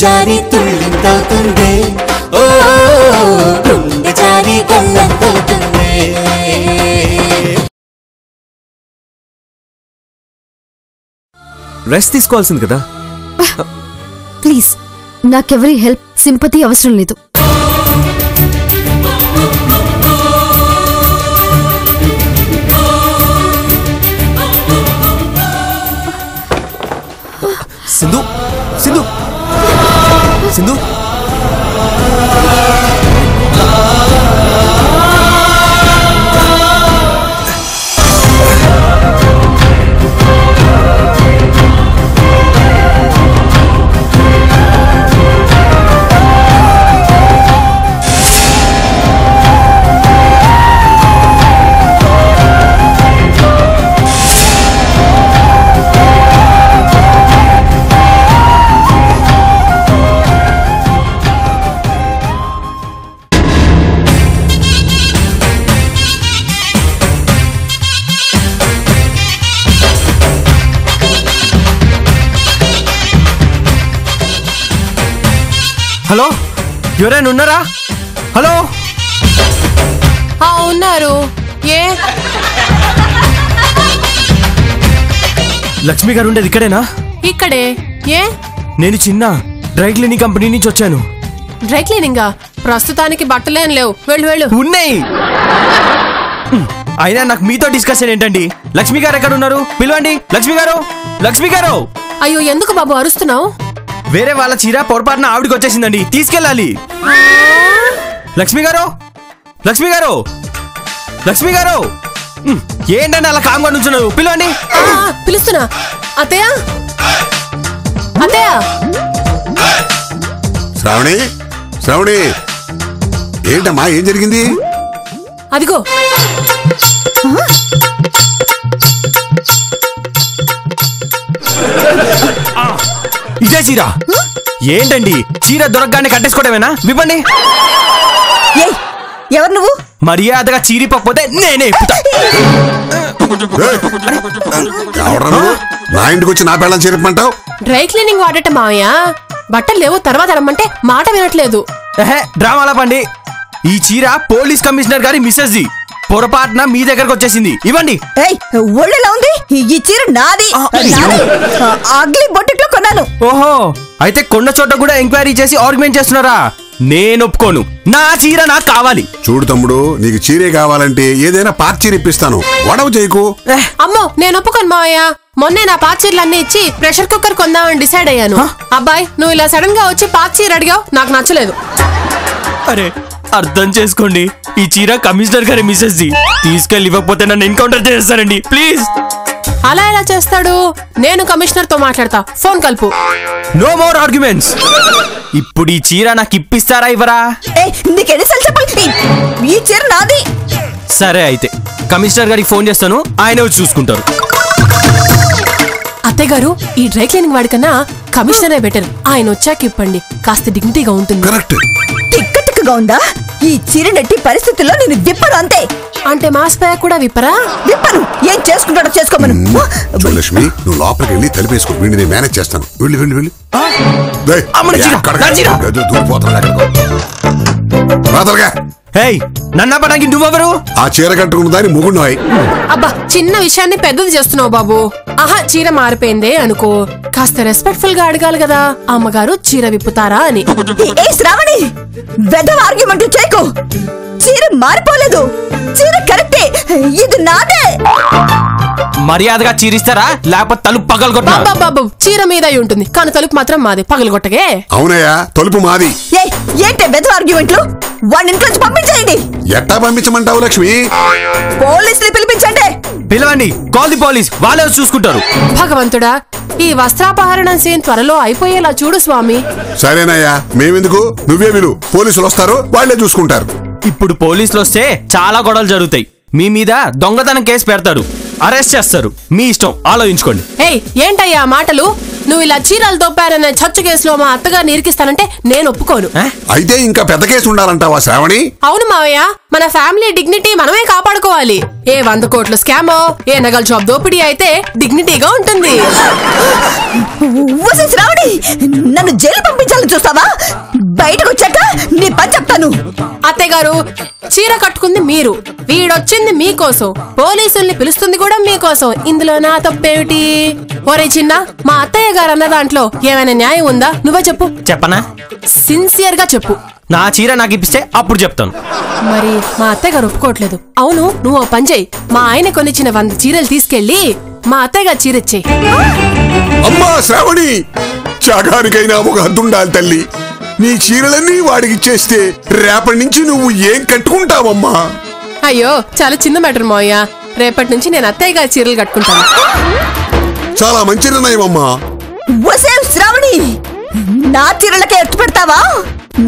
జారి తుళ్ళింతవుతుంది ఓ గుండె జారి గల్లంతవుతుంది రెస్ట్ తీసుకోవాల్సింది కదా. ప్లీజ్ నాకెవరి హెల్ప్ సింపతి అవసరం లేదు. సింధు సింధు సింధు హలో ఎవరైనా ఉన్నారా? హలో ఉన్నారు. ఏ లక్ష్మి గారు ఉండేది ఇక్కడేనా? ఇక్కడే. ఏ నేను చిన్న డ్రై క్లీనింగ్ కంపెనీ నుంచి వచ్చాను. డ్రై క్లీనింగా? ప్రస్తుతానికి బట్టలేం లేవు. వెళ్ళు వెళ్ళు. ఉన్నాయి. అయినా నాకు మీతో డిస్కషన్ ఏంటండి? లక్ష్మి గారు ఎక్కడ ఉన్నారు? పిలవండి. లక్ష్మి గారు, లక్ష్మి గారు. అయ్యో ఎందుకు బాబు అరుస్తున్నావు? వేరే వాళ్ళ చీర పొరపాటున ఆవిడికి వచ్చేసిందండి, తీసుకెళ్ళాలి. లక్ష్మి గారు, లక్ష్మి గారు, లక్ష్మి గారు. ఏంటండి అలా కామ్గా నుంచున్నారు? పిలవండి. పిలుస్తున్నా. అత్తయ్య, అత్తయ్య. శ్రావణి, శ్రావణి, ఏంటమ్మా ఏం జరిగింది? అదిగో ఇదే చీర. ఏంటండి చీర దొరకగానే కట్టేసుకోవడమేనా? విప్పండి. ఎవరు నువ్వు? మర్యాదగా చీరిపోకపోతే నేనే ఇప్పుతా. నా ఇంటికి వచ్చి నా పెళ్ళని చీరమంటావు? డ్రై క్లీనింగ్ వాడటం మావయ్య. బట్టలు లేవు తర్వాత రమ్మంటే మాట వినట్లేదు. డ్రామాలా పండి. ఈ చీర పోలీస్ కమిషనర్ గారి మిస్సెస్ ది. పొరపాటున మీ దగ్గరకు వచ్చేసింది. ఇవ్వండి. ఒళ్ళెలా ఉంది? ఈ చీర నాది. అగ్లీ బొటిక్ లో కొన్నాను. ఓహో, అయితే కొండ చోట కూడా ఎంక్వైరీ చేసి ఆర్గ్యుమెంట్ చేస్తున్నారా? నేను ఒప్పుకోను. నా చీర నాకు కావాలి. చూడు తమ్ముడు, నీకు చీరే కావాలంటే ఏదైనా పాత చీర ఇప్పిస్తాను, గొడవ చేయకు. అమ్మో నేను ఒప్పుకోను మావయ్య. మొన్నే నా పాత చీరలన్నీ ఇచ్చి ప్రెషర్ కుక్కర్ కొందామని డిసైడ్ అయ్యాను. అబ్బాయి నువ్వు ఇలా సడన్ గా వచ్చి పాత చీర అడిగావు, నాకు నచ్చలేదు. అరే అర్థం చేసుకోండి, ఈ చీర కమిషనర్ గారి మిస్సెస్ ది. తీసుకెళ్ళి ఇవ్వకపోతే నన్ను ఎన్కౌంటర్ చేస్తారండి, ప్లీజ్. అలా ఎలా చేస్తాడు? నేను కమిషనర్ తో మాట్లాడతా. ఫోన్ కలుపు. No more arguments. ఇప్పుడు ఈ చీర నాకు ఇప్పిస్తారా ఇవ్వరా? నీకెన్నిసార్లు చెప్పాలి? ఈ చీర నాది. సరే అయితే కమిషనర్ గారికి ఫోన్ చేస్తాను, ఆయన వచ్చి చూసుకుంటారు. అత్తయ్య గారు, ఈ డ్రై క్లీనింగ్ వాడికన్నా కమిషనరే బెటర్. ఆయన వచ్చాక ఇప్పండి, కాస్త డిగ్నిటీగా ఉంటుంది. టిక్కటిక్కగా ఉందా? ఈ చీర నెట్టి పరిస్థితుల్లో నేను విప్పను, అంతే. అంటే మాస్పయ కూడా విప్పరా? విప్పను. ఏం చేసుకుంటాడో చేసుకోమను. లక్ష్మి, నువ్వు లోపలికి వెళ్ళి తలిపేసుకో. వీడిని నేను మేనేజ్ చేస్తాను. వెళ్ళి వెళ్ళి వెళ్ళి. నన్నపడానికి నువ్వెవరు? ఆ చీర కట్టుకున్న దాన్ని ముగుడు. అబ్బా, చిన్న విషయాన్ని పెద్దది చేస్తున్నావు బాబు. ఆహా, చీర మారిపోయిందే అనుకో, కాస్త రెస్పెక్ట్ఫుల్ గా అడగాలి కదా. అమ్మగారు చీర విప్పుతారా అని. శ్రావణి, వెధవ ఆర్గ్యుమెంట్ చేయకు. చీర మారిపోలేదు, చీర కరెక్టే, ఇది నాదే. మర్యాదగా చీరిస్తారా లేకపోతే తలుపు పగలగొట్టా? బాబు చీర మీద ఉంటుంది కానీ తలుపు మాత్రం మాది, పగలగొట్టగే. అవునయ్యా, తలుపు మాది. ఏంటే వెధవ ఆర్గ్యుమెంట్లు? వాడిని ఇంట్లోంచి పంపించేయండి. ఎట్టా పంపించమంటావు లక్ష్మి? పోలీసులు పిలిపించండి. పిలవండి. కాల్ ది పోలీస్, వాళ్ళే చూసుకుంటారు. భగవంతుడా, ఈ వస్త్రాపహరణం సీన్ త్వరలో అయిపోయేలా చూడు స్వామి. సరేనయ్యా, మేమెందుకు, నువ్వే విలు. పోలీసులు వస్తారు, వాళ్లే చూసుకుంటారు. ఇప్పుడు పోలీసులు వస్తే చాలా గొడవలు జరుగుతాయి. మీ మీద దొంగతనం కేసు పెడతారు, అరెస్ట్ చేస్తారు. మీ ఇష్టం, ఆలోచించుకోండి. ఏంటయ్యా మాటలు? నువ్వు ఇలా చీరలు దొప్పారనే చచ్చు కేసులో మా అత్తగారిని ఇరికిస్తానంటే నేను ఒప్పుకోను. అయితే ఇంకా పెద్ద కేసు ఉండాలంటావా శ్రావణి? అవును మావయ్య, మన ఫ్యామిలీ డిగ్నిటీ మనమే కాపాడుకోవాలి. ఏ 100 కోట్ల స్కామో, ఏ నగల జాబ్ దోపిడీ అయితే డిగ్నిటీగా ఉంటుంది. శ్రావణి, నన్ను జైలు పంపించాలని చూస్తావా? బయటకు వచ్చాక నీ పని చెప్తాను. అత్తయ్య గారు, చీర కట్టుకుంది మీరు, వీడొచ్చింది మీకోసం, పోలీసుల్ని పిలుస్తుంది కూడా మీకోసం. ఇందులో నా తప్పేమిటి? ఒరే చిన్న, మా అత్తయ్య గారు అన్న దాంట్లో ఏమైనా న్యాయం ఉందా? నువ్వే చెప్పు. చెప్పనా? సిన్సియర్ గా చెప్పు. నా చీర నాకు ఇప్పిస్తే అప్పుడు చెప్తాను. మరి మా అత్తయ్య గారు ఒప్పుకోవట్లేదు. అవును, నువ్వు ఓ పని చేయి. మా ఆయన కొనిచ్చిన 100 చీరలు తీసుకెళ్లి మా అత్తయ్య గారు చీర ఇచ్చేయి. అమ్మా శ్రావణి, చాగానికైనా ఒక హద్దుండాలి తల్లి. నీ చీరలన్నీ వాడికి ఇచ్చేస్తే రేపటి నుంచి నువ్వు ఏం కట్టుకుంటావమ్మా? అయ్యో, చాలా చిన్న మ్యాటర్ మావయ్య. రేపటి నుంచి నేను అత్తయ్య గారి చీరలు కట్టుకుంటాను. చాలా మంచి నిర్ణయం అమ్మా. వసే శ్రావణి, నా చీరలకే ఎత్తు పెడతావా?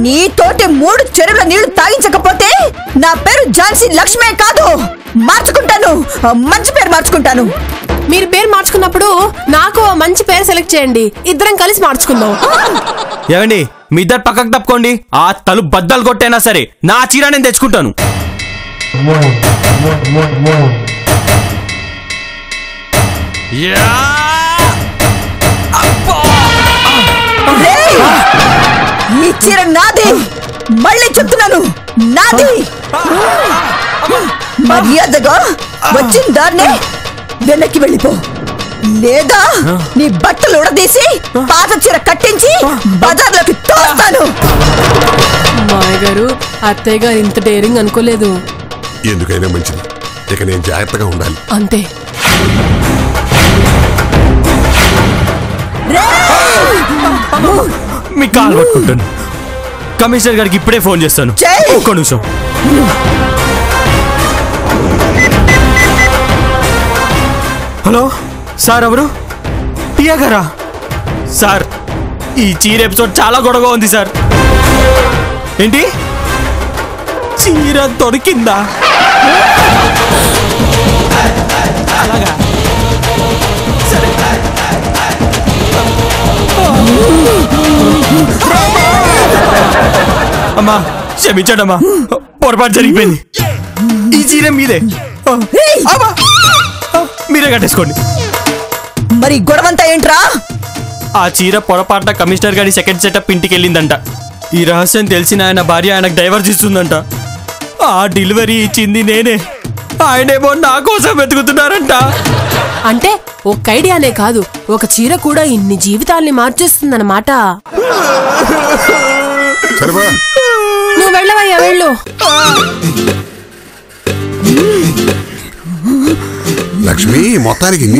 నీతోటి 3 చెరువుల నీళ్లు తాగించకపోతే నా పేరు ఝాన్సీ లక్ష్మే కాదు. మార్చుకుంటాను, మంచి పేరు మార్చుకుంటాను. మీరు పేరు మార్చుకున్నప్పుడు నాకు ఓ మంచి పేరు సెలెక్ట్ చేయండి. ఇద్దరం కలిసి మార్చుకుందాం. ఏమండి, మీ ఇద్దరు పక్కకు తప్పుకోండి. ఆ తలుపు బద్దలు కొట్టైనా సరే నా చీర నేను తెచ్చుకుంటాను. రేయ్, ఈ చీర నాది. మళ్ళీ చెప్తున్నాను, నాది. మర్యాదగా వచ్చిన దాన్నే వెనక్కి వెళ్ళిపో, లేదా నీ బట్టలు ఉడదీసి పాత చీర కట్టించి బజార్లోకి తోస్తాను. మాయ గారు, అత్తయ్య గారు ఇంత డేరింగ్ అనుకోలేదు. ఎందుకైనా మంచిది, ఇక నేను జాగ్రత్తగా ఉండాలి. అంతే. మీ కాలు పట్టుకుంటాను. కమిషనర్ గారికి ఇప్పుడే ఫోన్ చేస్తాను. చెయ్. ఒక్క నిమిషం. హలో సార్, ఎవరు? టియా గారా? సార్, ఈ చీర ఎపిసోడ్ చాలా గొడవగా ఉంది సార్. ఏంటి, చీర దొరికిందా? అలాగా, సరే. అమ్మా క్షమించండి అమ్మా, పొరపాటు జరిగిపోయింది. ఈ చీర మీదే. అమ్మా, మీరే కట్టేసుకోండి. మరి గొడవంతా ఏంట్రా? ఆ చీర పొరపాటున కమిషనర్ గారి సెకండ్ సెటప్ ఇంటికి వెళ్ళిందంట. ఈ రహస్యం తెలిసిన ఆయన భార్య ఆయనకు డైవర్స్ ఇస్తుందంట. ఆ డెలివరీ ఇచ్చింది నేనే. ఆయనేమో నా కోసం వెతుకుతున్నారంట. అంటే ఒక ఐడియానే కాదు, ఒక చీర కూడా ఇన్ని జీవితాల్ని మార్చేస్తుందన్నమాట. సరేవా, నువ్వు వెళ్ళవయ్యా, వెళ్ళు. లక్ష్మి, మొత్తానికి నీ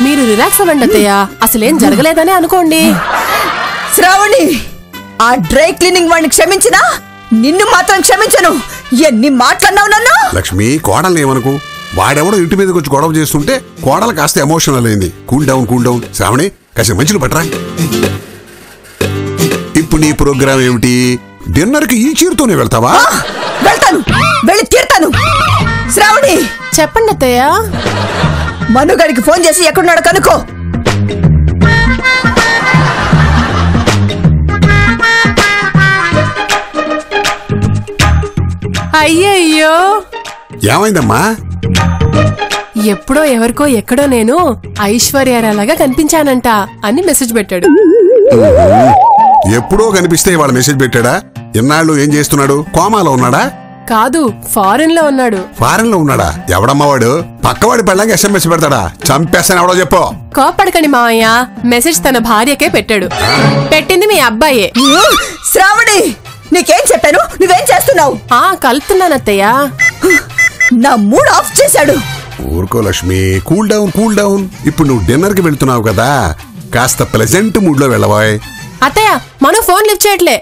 మీరు రిలాక్స్ అవ్వండి అత్తయ్య, అసలేం జరగలేదనే అనుకోండి. శ్రావణి, ఆ డ్రై క్లీనింగ్ వాడిని క్షమించినా నిన్ను మాత్రం క్షమించను. ఎన్ని మాట్లాడినావు నన్ను? లక్ష్మి, కోడల్ని ఏమనుకు. వాడెవడో ఇంటి మీదకి వచ్చి గొడవ చేస్తుంటే కోడలు కాస్త ఎమోషనల్ అయింది. Cool down, cool down. Sravani, కాస్త మంచులు పట్టరా. ఇప్పుడు నీ ప్రోగ్రామ్ ఏమిటి? డిన్నర్ కి ఈ చీరతోనే వెళ్తావా? వెళ్తాను, వెళ్ళి తీరుతాను. శ్రావణి, చెప్పండి అత్తయ్య. మనుగాడికి ఫోన్ చేసి ఎక్కడున్నాడో కనుక్కో. అయ్యయ్యో, ఏమైందమ్మా? ఎప్పుడో ఎవరికో ఎక్కడో నేను ఐశ్వర్యరాలాగా కనిపించానంట అని మెసేజ్ పెట్టాడు. ఎప్పుడో కనిపిస్తే ఇవాళ మెసేజ్ పెట్టాడా? ఇన్నాళ్ళు ఏం చేస్తున్నాడు? కోమాలో ఉన్నాడా? కాదు, ఫారెన్ లో ఉన్నాడు. ఫారెన్ లో ఉన్నాడా? ఎవడమ్మా వాడు? పక్కవాడి పెళ్ళంగా SMS పెడతాడా? చంపేస్తాను, ఎవడో చెప్పు. కోపడకండి మావయ్య, మెసేజ్ తన భార్యకే పెట్టాడు. పెట్టింది మీ అబ్బాయే. శ్రావణి, నీకేం చెప్పాను? నువ్వేం చేస్తున్నావు? కలుపుతున్నానత్తయ్య. నా మూడ్ ఆఫ్ చేశాడు. ఊరుకో Lakshmi, cool down, cool down. ఇప్పుడు నువ్వు డిన్నర్ కి వెళ్తున్నావు కదా, కాస్త ప్లెజెంట్ మూడ్ లో వెళ్ళవాయ్. అత్తయ్య, మనం ఫోన్ లిఫ్ట్ చేయట్లే.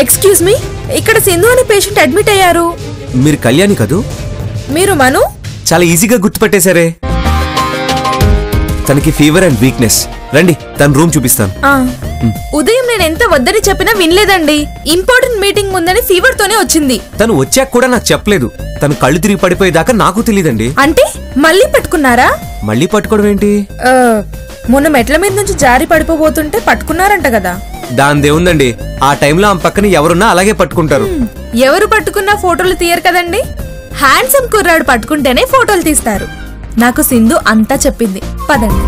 ఎక్స్క్యూజ్ మీ, ఇక్కడ సింధు అనే పేషెంట్ అడ్మిట్ అయ్యారు. మీరు కళ్యాణి కదూ? మీరు మను? చాలా ఈజీగా గుర్తుపెట్టేశారే. తనకి ఫీవర్ అండ్ వీక్నెస్. రండి, తన రూమ్ చూపిస్తాను. ఉదయం నేను ఎంత వద్దని చెప్పినా వినలేదండి. ఇంపార్టెంట్ మీటింగ్ ఉందని ఫీవర్ తోనే వచ్చింది. తను వచ్చాక కూడా నాకు చెప్పలేదు. తను కళ్ళు తిరిగి పడిపోయేదాకా నాకు తెలియదండి. అంటే మళ్ళీ పట్టుకున్నారా? మళ్ళీ పట్టుకోవడం ఏంటి? మొన్న మెట్ల మీద నుంచి జారి పడిపోబోతుంటే పట్టుకున్నారంట కదా. దాందే ఉందండి. ఆ టైంలో ఆమె పక్కన ఎవరున్నా అలాగే పట్టుకుంటారు. ఎవరు పట్టుకున్నా ఫోటోలు తీయరు కదండి. హ్యాండ్సమ్ కుర్రాడు పట్టుకుంటేనే ఫోటోలు తీస్తారు. నాకు సింధు అంతా చెప్పింది. పదండి.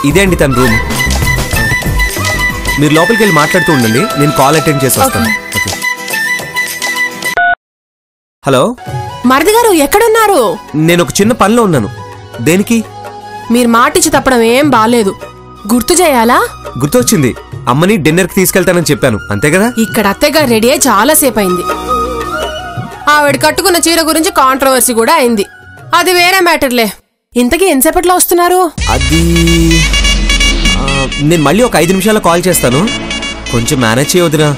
ఇదే అండి తన రూమ్. మీరు లోపలికి వెళ్ళి మాట్లాడుతూ ఉండండి, నేను కాల్ అటెండ్ చేసి వస్తాను. హలో మరిది గారు ఎక్కడున్నారు? నేను ఒక చిన్న పనిలో ఉన్నాను. దేనికి? మీరు మాటిచ్చి తప్పడం ఏం బాలేదు. గుర్తు చేయాలా? గుర్తొచ్చింది. అమ్మని డిన్నర్ కి తీసుకెళ్తానని చెప్పాను, అంతే కదా? ఇక్కడ అత్తయ్య రెడీ అయి చాలా సేపు అయింది. ఆవిడ కట్టుకున్న చీర గురించి కాంట్రవర్సీ కూడా అయింది. అది వేరే మ్యాటర్లే. ఇంతకీ ఎంతసేపట్లో వస్తున్నారు? అది నేను మళ్ళీ ఒక 5 నిమిషాల్లో కాల్ చేస్తాను. కొంచెం మేనేజ్ చేయవద్దునా?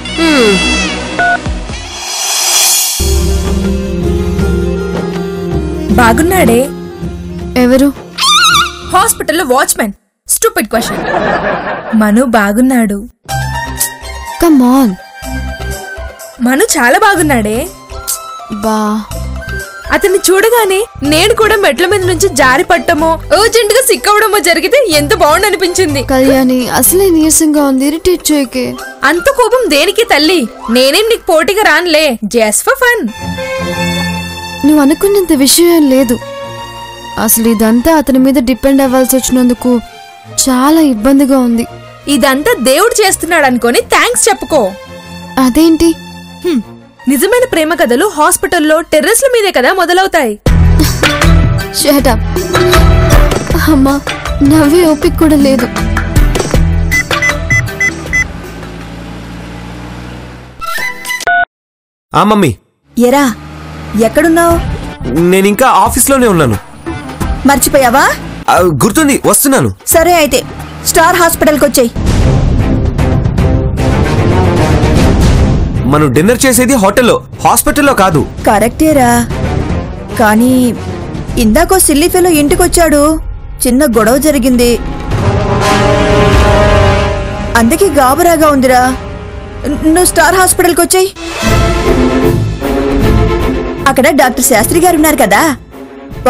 బాగున్నాడే. ఎవరు? హాస్పిటల్లో వాచ్మెన్. Stupid question. మను బాగున్నాడు. Come on. మను చాలా బాగున్నాడే. బా అతన్ని చూడగానే నేను కూడా మెట్ల మీద నుంచి జారి పట్టమో అర్జెంట్ గా సిక్కవడమో జరిగితే ఎంత బాగుండనిపించింది. కళ్యాణి అసలే నీరసంగా ఉంది, ఇరిటేట్ చేయకే. అంత కోపం దేనికి తల్లి? నేనేం నీకు పోటీగా రానులే, జస్ట్ ఫర్ ఫన్. నువ్వు అనుకున్నంత విషయం లేదు. అసలు ఇదంతా అతని మీద డిపెండ్ అవ్వాల్సి వచ్చినందుకు చాలా ఇబ్బందిగా ఉంది. ఇదంతా దేవుడు చేస్తున్నాడు అనుకొని థ్యాంక్స్ చెప్పుకో. అదేంటి? నిజమైన ప్రేమ కథలు హాస్పిటల్లో టెర్రస్ల మీదే కదా మొదలవుతాయి. Shut up. అమ్మా నవ్వే ఓపిక కూడా లేదు. మమ్మీ. ఎరా ఎక్కడున్నావు? నేను ఇంకా ఆఫీస్లోనే ఉన్నాను. మర్చిపోయావా? గుర్తుంది, వస్తున్నాను. సరే అయితే స్టార్ హాస్పిటల్కి వచ్చేయ్. మనం డిన్నర్ చేసేది హోటల్లో, హాస్పిటల్లో కాదు. కరెక్టేరా, కానీ ఇందాకో సిల్లీ ఫెలో ఇంటికొచ్చాడు. చిన్న గొడవ జరిగింది, అందుకే గాబరాగా ఉందిరా. నువ్వు స్టార్ హాస్పిటల్కి వచ్చేయ్. అక్కడ డాక్టర్ శాస్త్రి గారు ఉన్నారు కదా,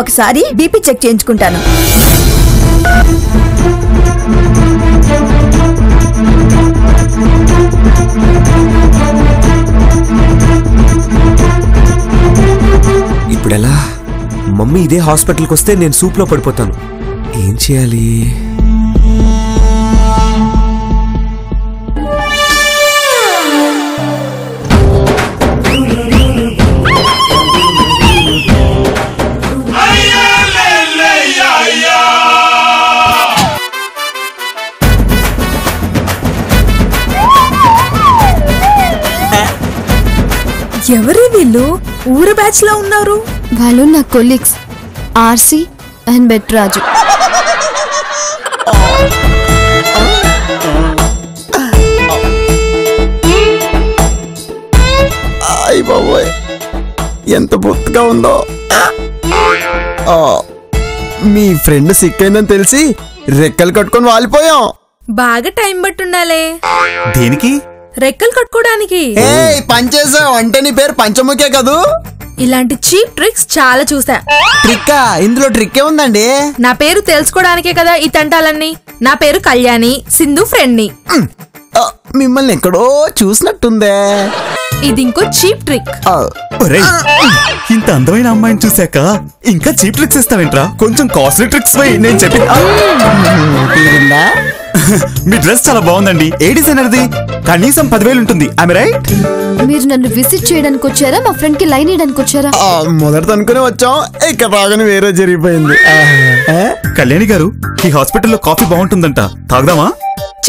ఒకసారి బీపీ చెక్ చేయించుకుంటాను. ఇప్పుడెలా? మమ్మీ ఇదే హాస్పిటల్కి వస్తే నేను సూప్లో పడిపోతాను. ఏం చేయాలి? ఎవరు వీళ్ళు? ఊరు బ్యాచ్ లో ఉన్నారు. వాళ్ళు నా కొలీగ్స్ ఆర్సీ అండ్ బెట్రాజు. అయ్ బాబోయ్, ఎంత బొత్తుగా ఉందో. మీ ఫ్రెండ్ సిక్ అయిందని తెలిసి రెక్కలు కట్టుకొని వాలిపోయాం. బాగా టైం పట్టుండాలే. దేనికి? రెక్కలు కట్టుకోవడానికి. పనిచేసావు అంటే నీ పేరు పంచముఖే కదూ. ఇలాంటి చీప్ ట్రిక్స్ చాలా చూసా. ట్రిక్కా? ఇందులో ట్రిక్ ఏ ఉందండి? నా పేరు తెలుసుకోవడానికే కదా ఈ తంటాలన్నీ. నా పేరు కళ్యాణి, సింధు ఫ్రెండ్ ని. మిమ్మల్ని ఎక్కడో చూసినట్టుందే. ఇది ఇంకో చీప్ ట్రిక్. ఇంత అందమైన అమ్మాయిని చూసాక ఇంకా చీప్ ట్రిక్స్ ఇస్తావేంట్రా? కొంచెం కాస్ట్లీ ట్రిక్స్ పోయి నేను చెప్పి. మీ డ్రెస్ చాలా బాగుందండి. ఏ డిజైనర్ది? కనీసం 10,000 ఉంటుంది. I right? మీరు నన్ను విజిట్ చేయడానికి వచ్చారా, మా ఫ్రెండ్ కి లైన్ వేయడానికి వచ్చారా? మొదట అనుకుని వచ్చాం, ఇక్కడ రాగానే వేరే జరిగిపోయింది. కళ్యాణి గారు, ఈ హాస్పిటల్లో కాఫీ బాగుంటుందంట, తాగుదామా?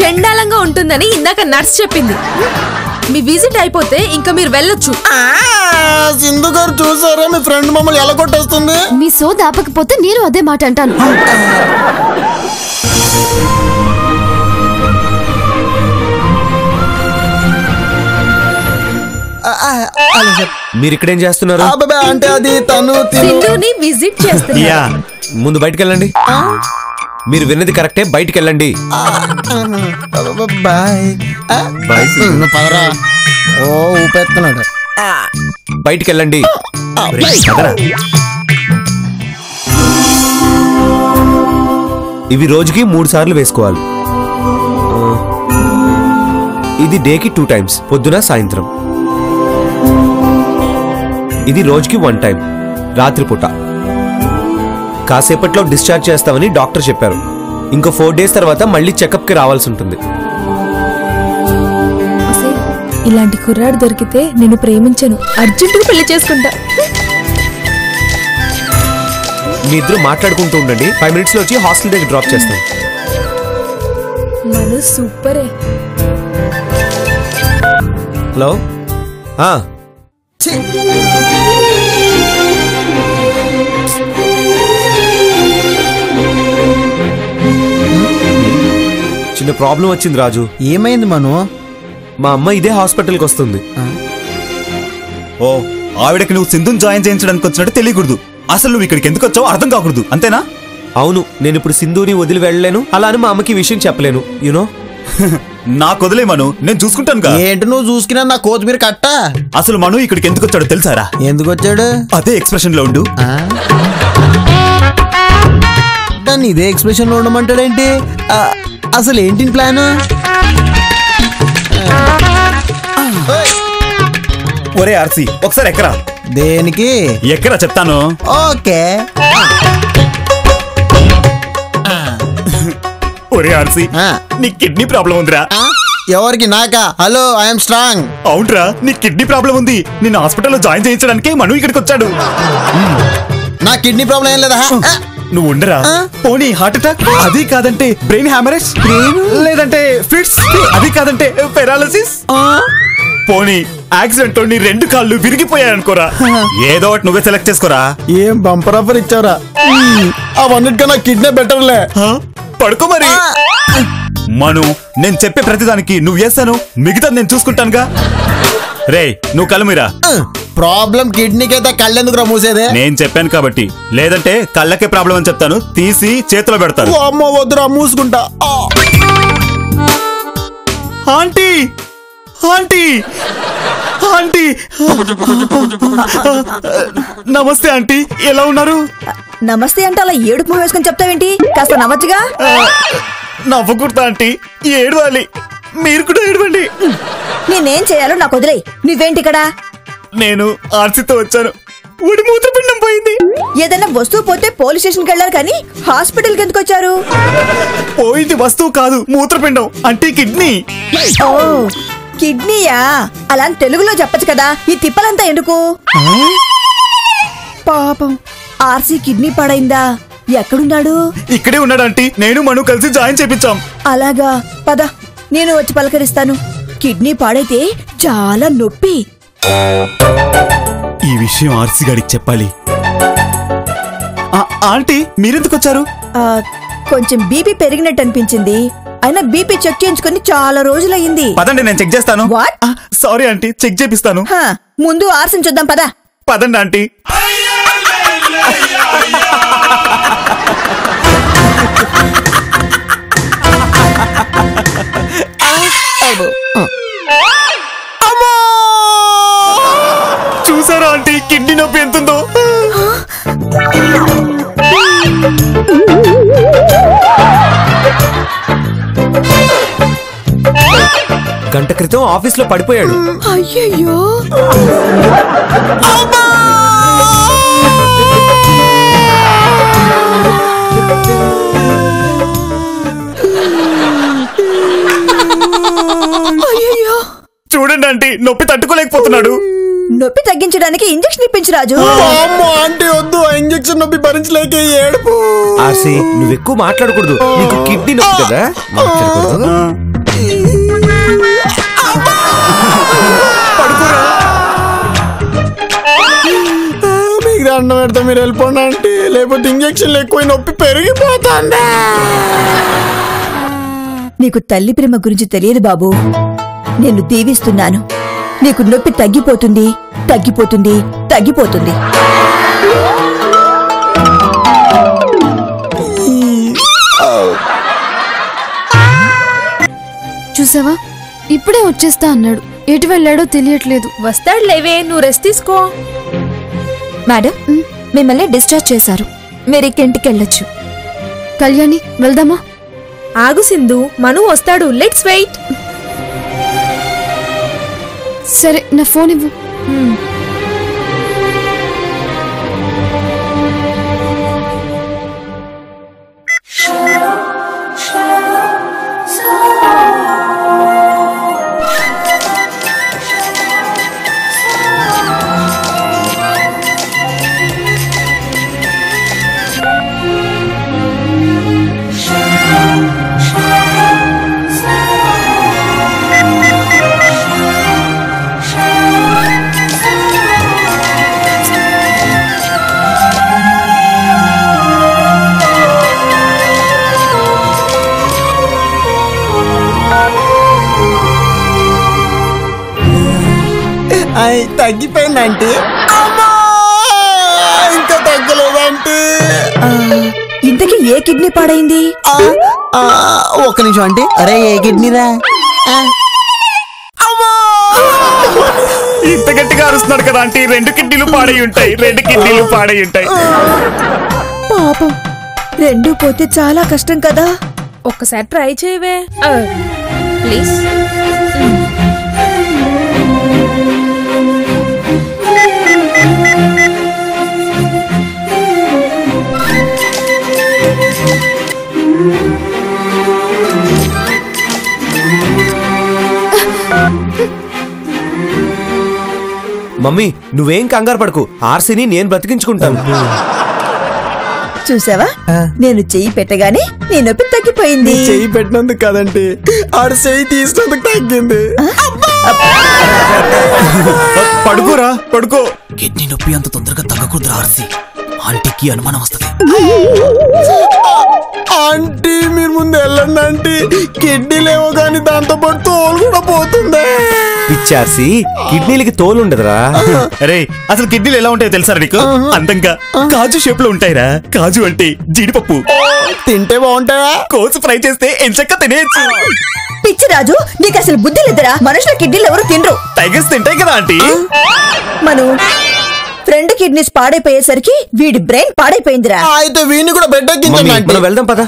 చండాలంగా ఉంటుందని ఇందాక నర్స్ చెప్పింది. మీ విజిట్ అయిపోతే ఇంకా మీరు వెళ్ళొచ్చు. సింధు గారు చూసారా మీ ఫ్రెండ్ మమ్మల్ని ఎలా కొట్టేస్తుంది? మీ సోద ఆపకపోతే నేను అదే మాట అంటాను. మీరు ఇక్కడేం చేస్తున్నారు? అంటే అది తను సింధుని విజిట్ చేస్తున్నా. ముందు బయటికి వెళ్ళండి. మీరు విన్నది కరెక్టే, బయటికి వెళ్ళండి. పదరా. ఓ ఊపెత్తున్నాడు. బయటికి వెళ్ళండి. ఇవి రోజుకి 3 సార్లు వేసుకోవాలి. ఇది డేకి 2 times, పొద్దున సాయంత్రం. ఇది రోజుకి 1 time, రాత్రిపూట. కాసేపట్లో డిశ్చార్జ్ చేస్తామని డాక్టర్ చెప్పారు. ఇంకో 4 days తర్వాత మళ్ళీ చెకప్కి రావాల్సి ఉంటుంది. ఇలాంటి కుర్రాడు దొరికితే నేను ప్రేమించను, అర్జెంటుగా పెళ్లి చేసుకుంటా. మీ ఇద్దరు మాట్లాడుకుంటూ ఉండండి, 5 minutes లో వచ్చి హాస్టల్ దగ్గర డ్రాప్ చేస్తాం. మను సూపరే. హలో. చిన్న ప్రాబ్లం వచ్చింది రాజు. ఏమైంది మను? మా అమ్మ ఇదే హాస్పిటల్కి వస్తుంది. ఓ, ఆవిడకి నువ్వు సింధుని జాయిన్ చేయించడానికి వచ్చినట్టు తెలియకూడదు. అసలు నువ్వు ఇక్కడికి ఎందుకు వచ్చావో అర్థం కాకూడదు, అంతేనా? అవును, నేను ఇప్పుడు సింధుని వదిలి వెళ్ళలేను, అలా అని మా అమ్మకి ఈ విషయం చెప్పలేను. యూనో. నాకు వదిలే మను, నేను చూసుకుంటాను. ఏంటి నువ్వు చూసుకున్నా నా కొత్తిమీర కట్ట. అసలు మను ఇక్కడికి ఎందుకు వచ్చాడో తెలుసారా? ఎందుకు వచ్చాడు? అదే ఎక్స్ప్రెషన్ లో ఉండు. దాన్ని ఇదే ఎక్స్ప్రెషన్ లో ఉండమంటాడేంటి? అసలు ఏంటి ప్లాన్? ఒరే ఆర్సీ, ఒకసారి ఎక్కరా. దేనికి? ఎక్కరా చెప్తాను. ఓకే. ఒరే ఆర్సీ, నీ కిడ్నీ ప్రాబ్లం ఉందిరా. ఎవరికి? నాకా? Hello, I'm strong. అవునరా, నీ కిడ్నీ ప్రాబ్లం ఉంది. నిన్ను హాస్పిటల్లో జాయిన్ చేయించడానికి మను ఇక్కడికి వచ్చాడు. నా కిడ్నీ ప్రాబ్లం ఏం లేదా? నువ్వు ఉండరా. పోనీ హార్ట్ అటాక్, అది కాదంటే బ్రెయిన్ హ్యామరేజ్, లేదంటే ఫిట్స్, అది కాదంటే పెరాలసిస్, పోనీ యాక్సిడెంట్ నీ 2 కాళ్ళు విరిగిపోయాయనుకోరా. ఏదో ఒకటి నువ్వే సెలెక్ట్ చేసుకోరా. ఏం బంపర్ ఆఫర్ ఇచ్చారా? అవన్నిటికన్నా కిడ్నీ బెటర్లే. పడుకో మరి. మను, నేను చెప్పే ప్రతిదానికి నువ్వు చేస్తాను, మిగతా నేను చూసుకుంటానుగా. రే, నువ్వు కళ్ళుమిరా. ప్రాబ్లం కిడ్నీకి అయితే కళ్ళెందుకు రా మూసేదే? నేను చెప్పాను కాబట్టి, లేదంటే కళ్ళకే ప్రాబ్లం అని చెప్తాను, తీసి చేతిలో పెడతాను. అమ్మ వద్దురా, మూసుకుంటా. Aunty, aunty, aunty. నమస్తే ఆంటీ, ఎలా ఉన్నారు? నమస్తే అంటే అలా ఏడుపు వేసుకొని చెప్తావేంటి? కాస్త నవ్వచ్చుగా. నవ్వకూడదా ఆంటీ? ఏడవాలి. మీరు కూడా ఏడవండి. నేనేం చేయాలో నాకు వదిలే. నువ్వేంటి ఇక్కడ? నేను ఆర్సీతో వచ్చాను. ఊడి మూత్రపిండం పోయింది. ఏదైనా వస్తువు పోతే పోలీస్ స్టేషన్కి వెళ్ళారు కానీ హాస్పిటల్కి ఎందుకు వచ్చారు? పోయింది వస్తువు కాదు, మూత్రపిండం అంటే కిడ్నీ. ఓ, కిడ్నీయా? అలా తెలుగులో చెప్పచ్చు కదా, ఈ తిప్పలంతా ఎందుకు? పాపం, ఆర్సీ కిడ్నీ పాడైందా? ఎక్కడున్నాడు? ఇక్కడే ఉన్నాడు ఆంటీ. నేను మను కలిసి జాయిన్ చేపించాం. అలాగా, పద, నేను వచ్చి పలకరిస్తాను. కిడ్నీ పాడైతే చాలా నొప్పి. ఈ విషయం ఆర్సీ గారికి చెప్పాలి. ఆంటీ, మీరెందుకు వచ్చారు? కొంచెం బీపీ పెరిగినట్టు అనిపించింది. అయినా బీపీ చెక్ చేయించుకుని చాలా రోజులయ్యింది. పదండి, నేను చెక్ చేస్తాను. సారీ ఆంటీ, చెక్ చేపిస్తాను. ముందు ఆర్సీని చూద్దాం, పద. పదండి ఆంటీ. చూసారా ఆంటీ, కిడ్నీ నొప్పి ఎంతుందో? గంట క్రితం ఆఫీస్ లో పడిపోయాడు. అయ్యయ్యో. చూడండి ఆంటీ, నొప్పి తట్టుకోలేకపోతున్నాడు. నొప్పి తగ్గించడానికి ఇంజెక్షన్ ఇప్పించు రాజు. ఆంటీ వద్దు, ఇంజెక్షన్ నొప్పి భరించలేక ఏడుపు. ఆర్సీ, నువ్వు ఎక్కువ మాట్లాడకూడదు, నీకు కిడ్నీ నొప్పి కదా. మాట్లాడకూడదు. మీకు దండం పెడతా, మీరు వెళ్ళిపోండి ఆంటీ, లేకపోతే ఇంజెక్షన్లు ఎక్కువ నొప్పి పెరిగిపోతాండి. నీకు తల్లి ప్రేమ గురించి తెలియదు బాబు. నేను దీవిస్తున్నాను. నీకు నొప్పి తగ్గిపోతుంది, తగ్గిపోతుంది, తగ్గిపోతుంది. చూసావా, ఇప్పుడే వచ్చేస్తా అన్నాడు. ఎటు వెళ్ళాడో తెలియట్లేదు. వస్తాడు లేవే, నువ్వు రెస్ట్ తీసుకో. మేడం, మిమ్మల్ని డిశ్చార్జ్ చేశారు, మీరు ఇంటికి వెళ్ళొచ్చు. కళ్యాణి వెళ్దామా? ఆగు సింధు, మను వస్తాడు. Let's wait. సరే, నా ఫోన్ ఇవ్వు. తగ్గిపోయిందంటే ఇంకా తగ్గలేదంటే. ఇంతకీ ఏ కిడ్నీ పాడైంది? ఒక్క నిమిషం అంటే. అరే ఏ కిడ్నీరా? ఇంత గట్టిగా అరుస్తున్నాడు కదా ఆంటీ. 2 కిడ్నీలు పాడై ఉంటాయి. 2 కిడ్నీలు పాడై ఉంటాయి. పాపం, 2 పోతే చాలా కష్టం కదా. ఒక్కసారి ట్రై చేయవే ప్లీజ్. మమ్మీ నువ్వేం కంగారు పడకు, ఆర్సీని నేను బ్రతికించుకుంటాను. చూసావా, నేను చెయ్యి పెట్టగానే నీ నొప్పి తగ్గిపోయింది. చెయ్యి పెట్టినందుకు కదంటే, ఆడు చెయ్యి తీసినందుకు తగ్గింది. పడుకోరా, పడుకో. కిడ్నీ నొప్పి అంత తొందరగా తగ్గకూడదు ఆర్సీ, ఆంటీకి అనుమానం వస్తుంది. ఆంటీ మీరు ముందు వెళ్ళండి ఆంటీ. కిడ్నీలేమో గానీ దాంతో పాటు తోలు కూడా పోతుంది. పిచ్చార్సి, కిడ్నీలకి తోలు ఉండదురా. అరే అసలు కిడ్నీలు ఎలా ఉంటాయో తెలుసా నీకు? అందంగా కాజు షేప్ లో ఉంటాయిరా. కాజు అంటే జీడిపప్పు. తింటే బాగుంటాయా? కోసి ఫ్రై చేస్తే ఎంచక్క తినేయచ్చు. పిచ్చి రాజు, నీకు అసలు బుద్ధి లేదురా. మనుషుల కిడ్నీలు ఎవరు తినరు. టైగర్స్ తింటాయి కదా ఆంటీ. మను, ఫ్రెండ్ కిడ్నీస్ పాడైపోయేసరికి వీడి బ్రెయిన్ పాడైపోయిందిరా. అయితే వీడిని కూడా బెడ్ ఎక్కించండి. మనం వెళ్దాం పదా.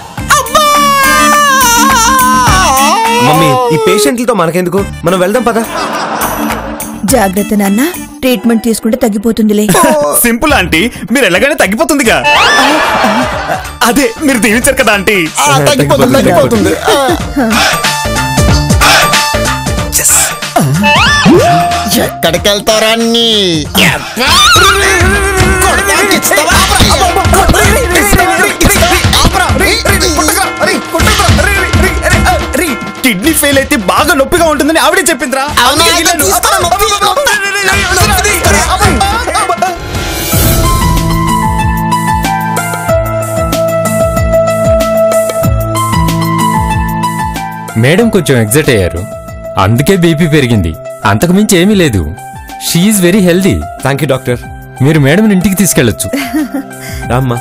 మమ్మీ ఈ పేషెంట్లతో మనకెందుకు, మనం వెళ్దాం పదా. జాగ్రత్త నాన్న, ట్రీట్మెంట్ తీసుకుంటే తగ్గిపోతుందిలే. సింపుల్ ఆంటీ, మీరు ఎలాగైనా తగ్గిపోతుందిగా. అదే మీరు దీవించారు కదా ఆంటీ. తగ్గిపోతుంది. ఎక్కడికి వెళ్తారా అన్ని? కిడ్నీ ఫెయిల్ అయితే బాగా నొప్పిగా ఉంటుందని ఆవిడే చెప్పిందిరా. మేడం కొంచెం ఎగ్జైట్ అయ్యారు, అందుకే బీపీ పెరిగింది. అంతకు మించి ఏమీ లేదు. She is very healthy. Thank you doctor. మీరు మేడం ఇంటికి తీసుకెళ్లొచ్చు. రామ్మా.